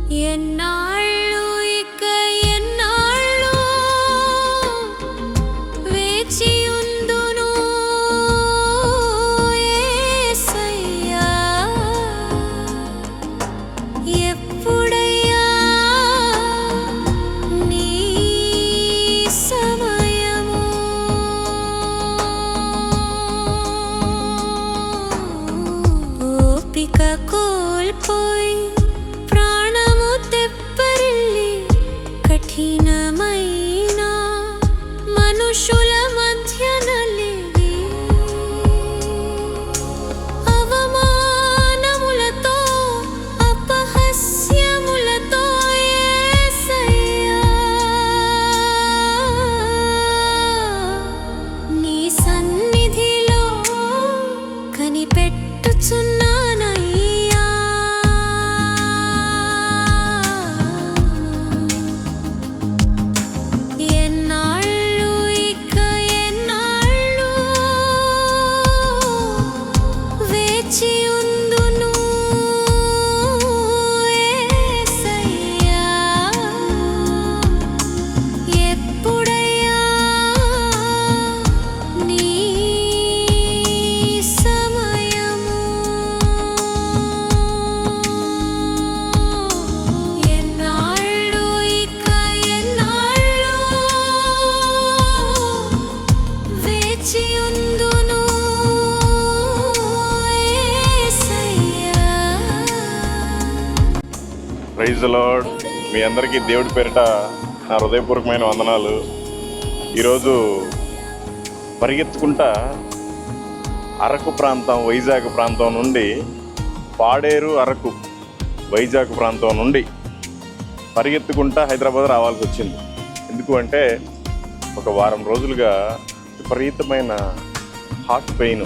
ఎన్నాళ్ళు ఇక ఎన్నాళ్ళు వేచి ఉందును యేసయ్యా, ఎప్పుడయ్యా నీ సమయము? ఓపిక కోల్పోయి ప్రాణము తెప్పరిల్లి కఠినమైన మనుషుల మధ్య నలిగి అవమానములతో అపహాస్యములతో యేసయ్యా నీ సన్నిధిలో కనిపెట్టుచున్నానయ్యా. ఎన్నాళ్ళు ఇక ఎన్నాళ్ళు వేచి ఉందును యేసయ్యా, ఎప్పుడయ్యా నీ సమయము? ఎన్నాళ్ళు ఇక ఎన్నాళ్ళు వేచి ఉందును యేసయ్యా. Praise the lord. మీ అందరికీ దేవుడి పేరిట నా హృదయపూర్వకమైన వందనాలు. ఈరోజు పరిగెత్తుకుంటా అరకు ప్రాంతం, వైజాగ్ ప్రాంతం నుండి, పాడేరు, అరకు, వైజాగ్ ప్రాంతం నుండి పరిగెత్తుకుంటా హైదరాబాద్ రావాల్సి వచ్చింది. ఎందుకు అంటే ఒక వారం రోజులుగా విపరీతమైన హార్ట్ పెయిన్,